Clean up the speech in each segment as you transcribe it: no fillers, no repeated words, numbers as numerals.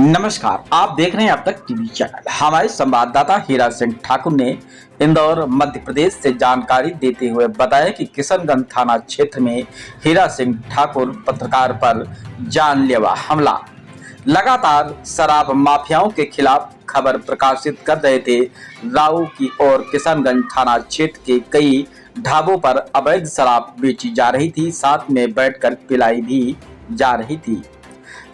नमस्कार, आप देख रहे हैं अब तक टीवी चैनल। हमारे संवाददाता हीरा सिंह ठाकुर ने इंदौर मध्य प्रदेश से जानकारी देते हुए बताया कि किशनगंज थाना क्षेत्र में हीरा सिंह ठाकुर पत्रकार पर जानलेवा हमला। लगातार शराब माफियाओं के खिलाफ खबर प्रकाशित कर रहे थे राऊ की ओर किशनगंज थाना क्षेत्र के कई ढाबों पर अवैध शराब बेची जा रही थी, साथ में बैठकर पिलाई भी जा रही थी।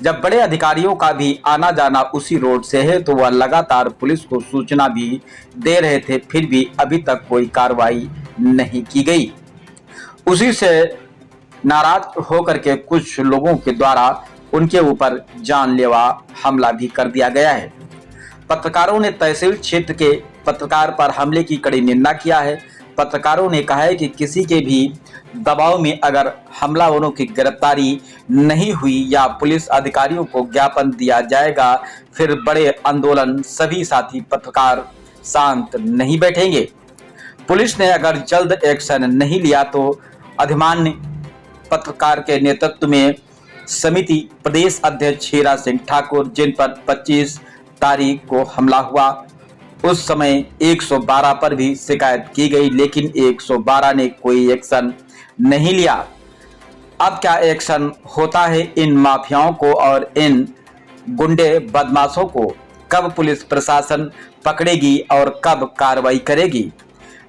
जब बड़े अधिकारियों का भी आना जाना उसी रोड से है तो वह लगातार पुलिस को सूचना भी दे रहे थे, फिर भी अभी तक कोई कार्रवाई नहीं की गई। उसी से नाराज होकर के कुछ लोगों के द्वारा उनके ऊपर जानलेवा हमला भी कर दिया गया है। पत्रकारों ने तहसील क्षेत्र के पत्रकार पर हमले की कड़ी निंदा किया है। पत्रकारों ने कहा है कि किसी के भी दबाव में अगर हमलावरों की गिरफ्तारी नहीं हुई या पुलिस अधिकारियों को ज्ञापन दिया जाएगा, फिर बड़े आंदोलन, सभी साथी पत्रकार शांत नहीं बैठेंगे। पुलिस ने अगर जल्द एक्शन नहीं लिया तो अधिमान्य पत्रकार के नेतृत्व में समिति प्रदेश अध्यक्ष हीरा सिंह ठाकुर, जिन पर 25 तारीख को हमला हुआ, उस समय 112 पर भी शिकायत की गई, लेकिन 112 ने कोई एक्शन नहीं लिया। अब क्या एक्शन होता है इन माफियाओं को और इन गुंडे बदमाशों को? कब पुलिस प्रशासन पकड़ेगी और कब कार्रवाई करेगी?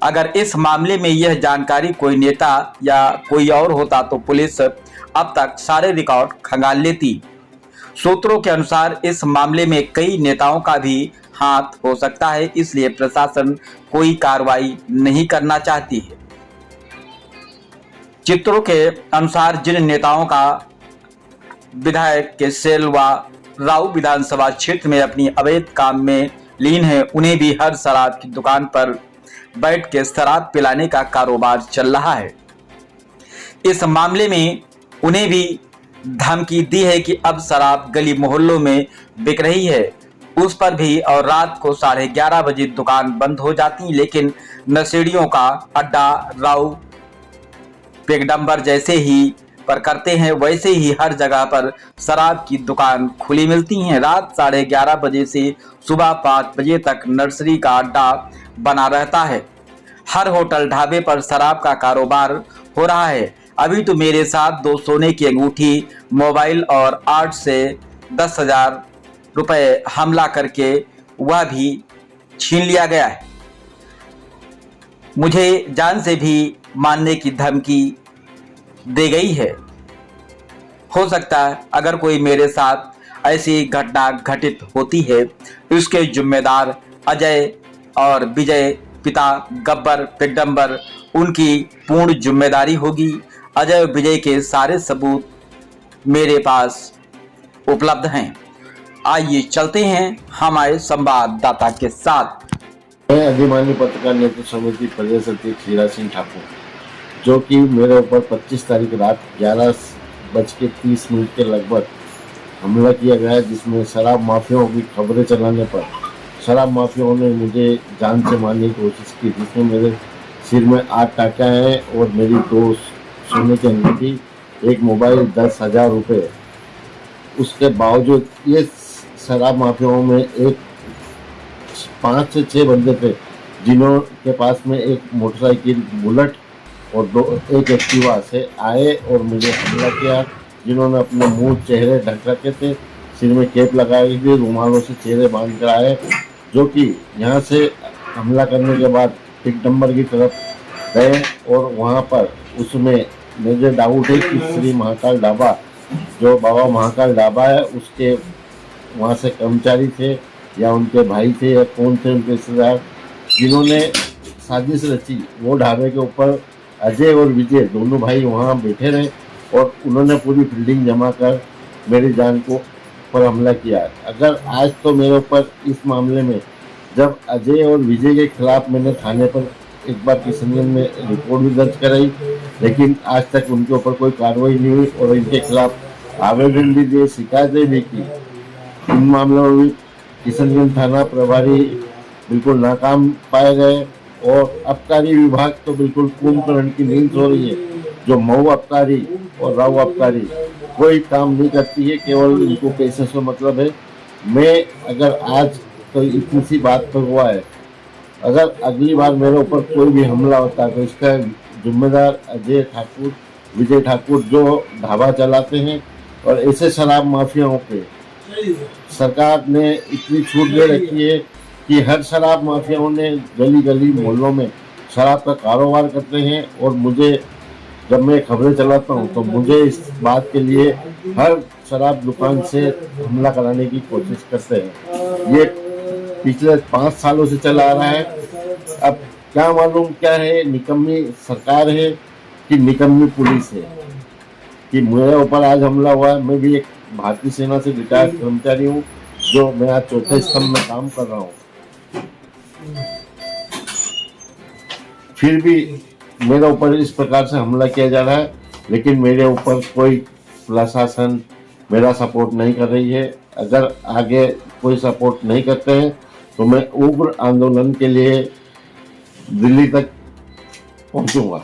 अगर इस मामले में यह जानकारी कोई नेता या कोई और होता तो पुलिस अब तक सारे रिकॉर्ड खंगाल लेती। सूत्रों के अनुसार इस मामले में कई नेताओं का भी हाथ हो सकता है, इसलिए प्रशासन कोई कार्रवाई नहीं करना चाहती है। चित्रों के अनुसार जिन नेताओं का विधायक के सेल व राऊ विधानसभा क्षेत्र में अपनी अवैध काम में लीन है, उन्हें भी हर शराब की दुकान पर बैठ के शराब पिलाने का कारोबार चल रहा है। इस मामले में उन्हें भी धमकी दी है कि अब शराब गली मोहल्लों में बिक रही है, उस पर भी, और रात को 11:30 बजे दुकान बंद हो जाती, लेकिन नशेड़ियों का अड्डा राऊ पेगडंबर जैसे ही पर करते हैं, वैसे ही हर जगह पर शराब की दुकान खुली मिलती हैं। रात 11:30 बजे से सुबह 5 बजे तक नर्सरी का अड्डा बना रहता है। हर होटल ढाबे पर शराब का कारोबार हो रहा है। अभी तो मेरे साथ 2 सोने की अंगूठी, मोबाइल और 8 से 10,000 रुपए हमला करके वह भी छीन लिया गया है। मुझे जान से भी मारने की धमकी दे गई है। हो सकता है अगर कोई मेरे साथ ऐसी घटना घटित होती है, इसके जिम्मेदार अजय और विजय पिता गब्बर पेगडंबर, उनकी पूर्ण जिम्मेदारी होगी। अजय और विजय के सारे सबूत मेरे पास उपलब्ध हैं। आइए चलते हैं हमारे संवाददाता के साथ। मैं अधिमान्य पत्रकार नेतृत्व समिति प्रदेश अध्यक्ष हीरा सिंह ठाकुर, जो कि मेरे ऊपर 25 तारीख रात 11:30 के लगभग हमला किया गया, जिसमें शराब माफियाओं की खबरें चलाने पर शराब माफियाओं ने मुझे जान से मारने की कोशिश की, जिसमें मेरे सिर में 8 टाँका हैं और मेरी 2 सोने की अंगूठी, एक मोबाइल, 10,000 रुपये। उसके बावजूद ये शराब माफियाओं में 5 से 6 बंदे थे, जिन्हों के पास में एक मोटरसाइकिल बुलेट और एक एक्टिवा से आए और मुझे हमला किया, जिन्होंने अपने मुंह चेहरे ढक रखे थे, सिर में कैप लगाई थी, रुमालों से चेहरे बांध कर आए, जो कि यहाँ से हमला करने के बाद पेगडंबर की तरफ गए और वहाँ पर उसमें मुझे डाउट है कि श्री महाकाल ढाबा, जो बाबा महाकाल ढाबा है, उसके वहाँ से कर्मचारी थे या उनके भाई थे या कौन थे उनके रिश्तेदार, जिन्होंने साजिश रची। वो ढाबे के ऊपर अजय और विजय दोनों भाई वहाँ बैठे रहे और उन्होंने पूरी फील्डिंग जमा कर मेरी जान को पर हमला किया। अगर आज तो मेरे ऊपर इस मामले में, जब अजय और विजय के खिलाफ मैंने थाने पर एक बार किशनगंज में रिपोर्ट भी दर्ज कराई, लेकिन आज तक उनके ऊपर कोई कार्रवाई नहीं हुई और इनके खिलाफ आवेदन भी दिए, शिकायतें भी की। इन मामलों में भी किशनगंज थाना प्रभारी बिल्कुल नाकाम पाए गए और आबकारी विभाग तो बिल्कुल कुंभकर्ण की नींद सो रही है। जो मऊ आबकारी और राऊ आबकारी कोई काम नहीं करती है, केवल इनको पैसे से मतलब है। मैं अगर आज तो इतनी सी बात पर हुआ है, अगर अगली बार मेरे ऊपर कोई भी हमला होता है तो इसका जिम्मेदार अजय ठाकुर, विजय ठाकुर जो ढाबा चलाते हैं, और ऐसे शराब माफियाओं पे सरकार ने इतनी छूट दे रखी है कि हर शराब माफियाओं ने गली गली मोहल्लों में शराब का कारोबार करते हैं। और मुझे जब मैं खबरें चलाता हूँ तो मुझे इस बात के लिए हर शराब दुकान से हमला कराने की कोशिश करते हैं। ये पिछले 5 सालों से चला आ रहा है। अब क्या मालूम क्या है, निकम्मी सरकार है कि निकम्मी पुलिस है कि मेरे ऊपर आज हमला हुआ है। मैं भी एक भारतीय सेना से रिटायर्ड कर्मचारी हूँ, जो मैं आज चौथे स्तंभ में काम कर रहा हूँ। फिर भी मेरे ऊपर इस प्रकार से हमला किया जा रहा है, लेकिन मेरे ऊपर कोई प्रशासन मेरा सपोर्ट नहीं कर रही है। अगर आगे कोई सपोर्ट नहीं करते हैं तो मैं उग्र आंदोलन के लिए दिल्ली तक पहुंचूंगा।